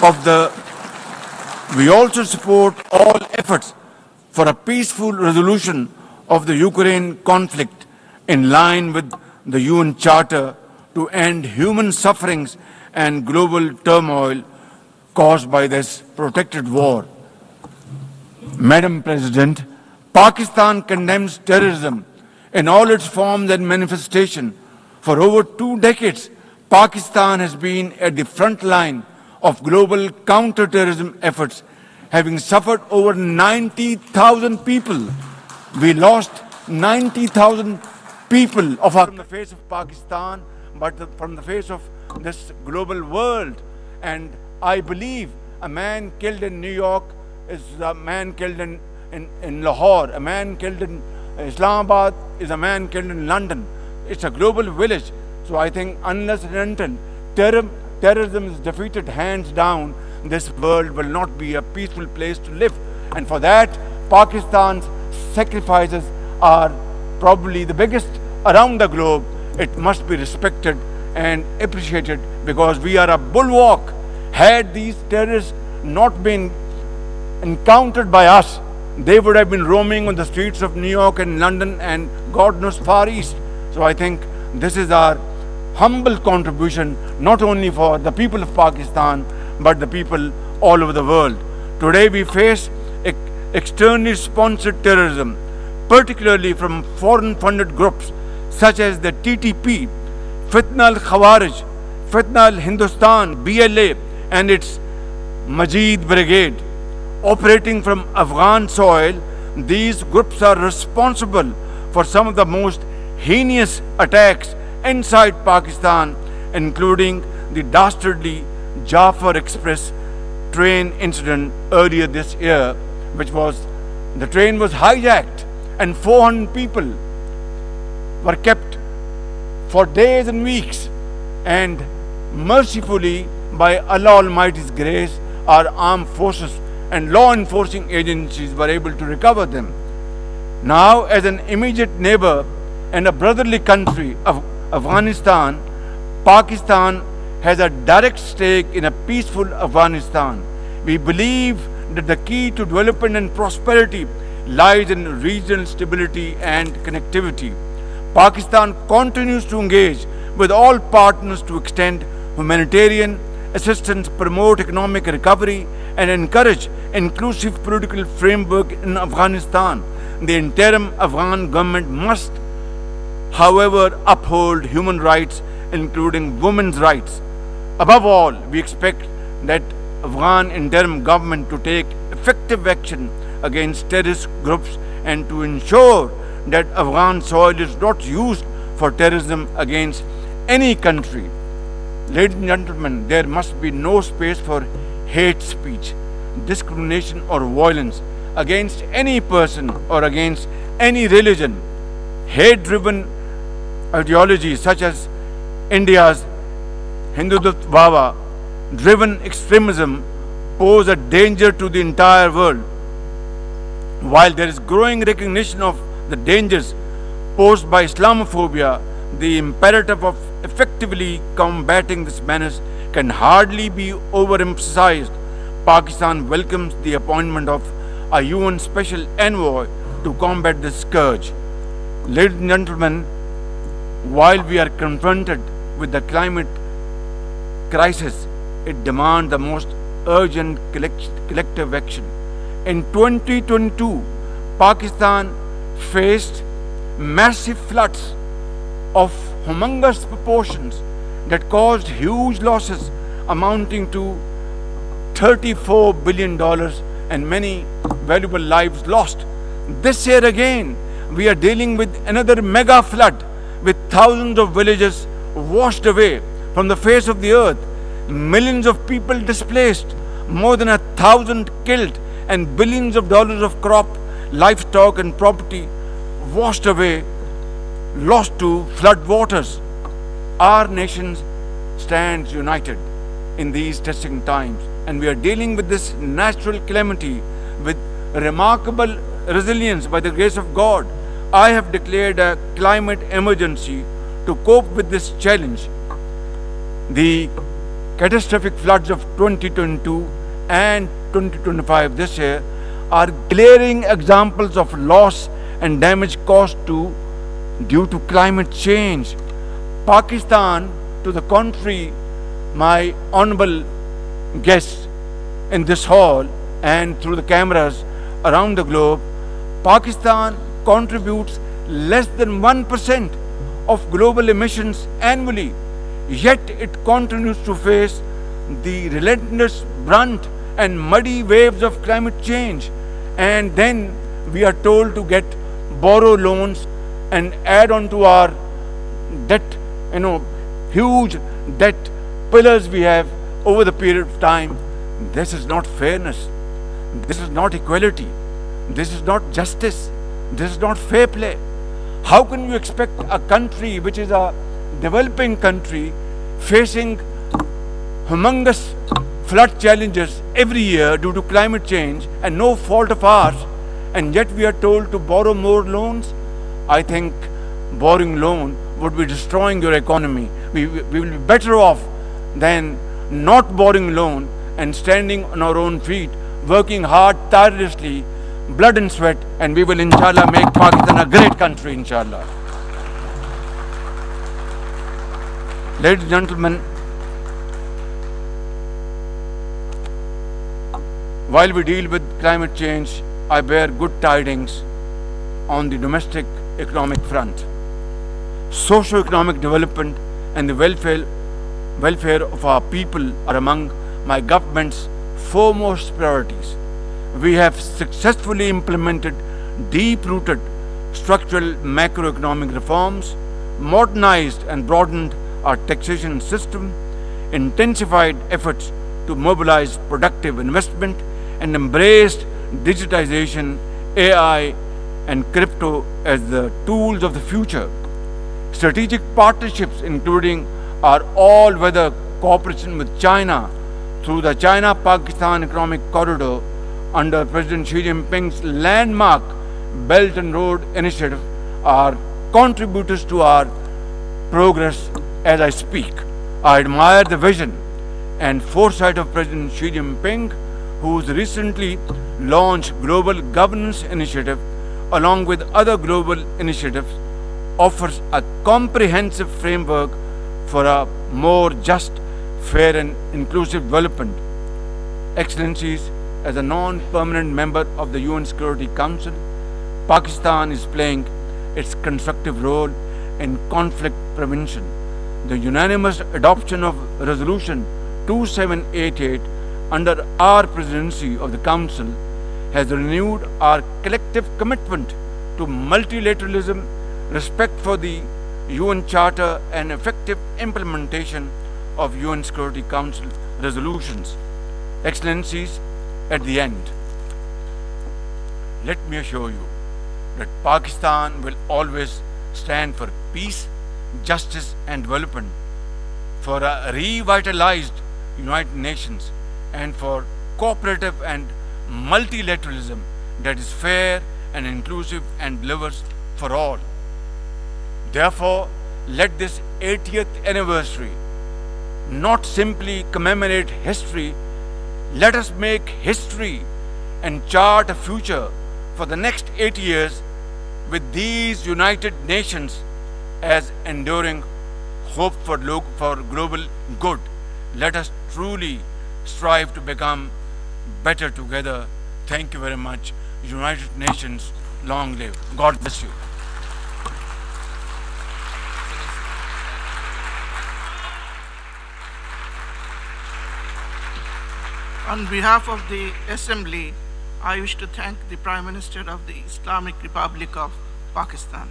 of the We also support all efforts for a peaceful resolution of the Ukraine conflict in line with the UN Charter to end human sufferings and global turmoil caused by this protracted war. Madam President, Pakistan condemns terrorism in all its forms and manifestations. For over 2 decades, Pakistan has been at the front line of global counter-terrorism efforts, having suffered over 90,000 people. We lost 90,000 people from the face of Pakistan, but from the face of this global world. And I believe a man killed in New York is a man killed in Lahore, a man killed in Islamabad is a man killed in London. It's a global village. So I think unless and until terrorism is defeated hands down, this world will not be a peaceful place to live. And for that, Pakistan's sacrifices are probably the biggest around the globe. It must be respected and appreciated because we are a bulwark. Had these terrorists not been encountered by us, they would have been roaming on the streets of New York and London and God knows Far East. So I think this is our humble contribution, not only for the people of Pakistan, but the people all over the world. Today we face externally sponsored terrorism, particularly from foreign funded groups such as the TTP, Fitna al-Khawarij, Fitna al-Hindustan, BLA, and its Majid Brigade. Operating from Afghan soil, these groups are responsible for some of the most heinous attacks inside Pakistan, including the dastardly Jafar Express train incident earlier this year, which was, the train was hijacked and 400 people were kept for days and weeks, and mercifully, by Allah Almighty's grace, our armed forces and law enforcing agencies were able to recover them. Now, as an immediate neighbor and a brotherly country of Afghanistan, Pakistan has a direct stake in a peaceful Afghanistan. We believe that the key to development and prosperity lies in regional stability and connectivity. Pakistan continues to engage with all partners to extend humanitarian assistance, promote economic recovery, and encourage inclusive political framework in Afghanistan. The interim Afghan government must, however, uphold human rights, including women's rights. Above all, we expect that Afghan interim government to take effective action against terrorist groups and to ensure that Afghan soil is not used for terrorism against any country. Ladies and gentlemen, there must be no space for hate speech, discrimination or violence against any person or against any religion. Hate-driven ideologies such as India's Hindutva driven extremism pose a danger to the entire world. While there is growing recognition of the dangers posed by Islamophobia, the imperative of effectively combating this menace can hardly be overemphasized. Pakistan welcomes the appointment of a UN Special Envoy to combat this scourge. Ladies and gentlemen, while we are confronted with the climate crisis, it demands the most urgent collective action. In 2022, Pakistan faced massive floods of humongous proportions that caused huge losses amounting to $34 billion and many valuable lives lost. This year again, we are dealing with another mega flood with thousands of villages washed away from the face of the earth, millions of people displaced, more than 1,000 killed, and billions of dollars of crop, livestock and property washed away, lost to flood waters. Our nation stands united in these testing times, and we are dealing with this natural calamity with remarkable resilience by the grace of God. I have declared a climate emergency to cope with this challenge. The catastrophic floods of 2022 and 2025 this year are glaring examples of loss and damage caused due to climate change. Pakistan, to the contrary, my honorable guests in this hall and through the cameras around the globe, Pakistan contributes less than 1% of global emissions annually, yet it continues to face the relentless brunt and muddy waves of climate change. And then we are told to borrow loans and add on to our debt, huge debt pillars we have over the period of time. This is not fairness. This is not equality. This is not justice. This is not fair play. How can you expect a country which is a developing country facing humongous flood challenges every year due to climate change and no fault of ours, and yet we are told to borrow more loans? I think borrowing loan would be destroying your economy. We will be better off than not borrowing loan and standing on our own feet, working hard, tirelessly, blood and sweat, and we will inshallah make Pakistan a great country, inshallah. Ladies and gentlemen, while we deal with climate change, I bear good tidings on the domestic economic front. Socio-economic development and the welfare of our people are among my government's foremost priorities. We have successfully implemented deep-rooted structural macroeconomic reforms, modernized and broadened our taxation system, intensified efforts to mobilize productive investment, and embraced digitization, AI, and crypto as the tools of the future. Strategic partnerships, including our all-weather cooperation with China through the China-Pakistan Economic Corridor under President Xi Jinping's landmark Belt and Road Initiative, are contributors to our progress as I speak. I admire the vision and foresight of President Xi Jinping, whose recently launched Global Governance Initiative, along with other global initiatives, offers a comprehensive framework for a more just, fair and inclusive development. Excellencies, as a non-permanent member of the UN Security Council, Pakistan is playing its constructive role in conflict prevention. The unanimous adoption of Resolution 2788 under our presidency of the Council has renewed our collective commitment to multilateralism, respect for the UN Charter, and effective implementation of UN Security Council resolutions. Excellencies, at the end, let me assure you that Pakistan will always stand for peace, justice, and development, for a revitalized United Nations, and for cooperative and multilateralism that is fair and inclusive and delivers for all. Therefore, let this 80th anniversary not simply commemorate history. Let us make history and chart a future for the next 80 years with these United Nations as enduring hope for global good. Let us truly strive to become better together. Thank you very much. United Nations, long live. God bless you. On behalf of the Assembly, I wish to thank the Prime Minister of the Islamic Republic of Pakistan.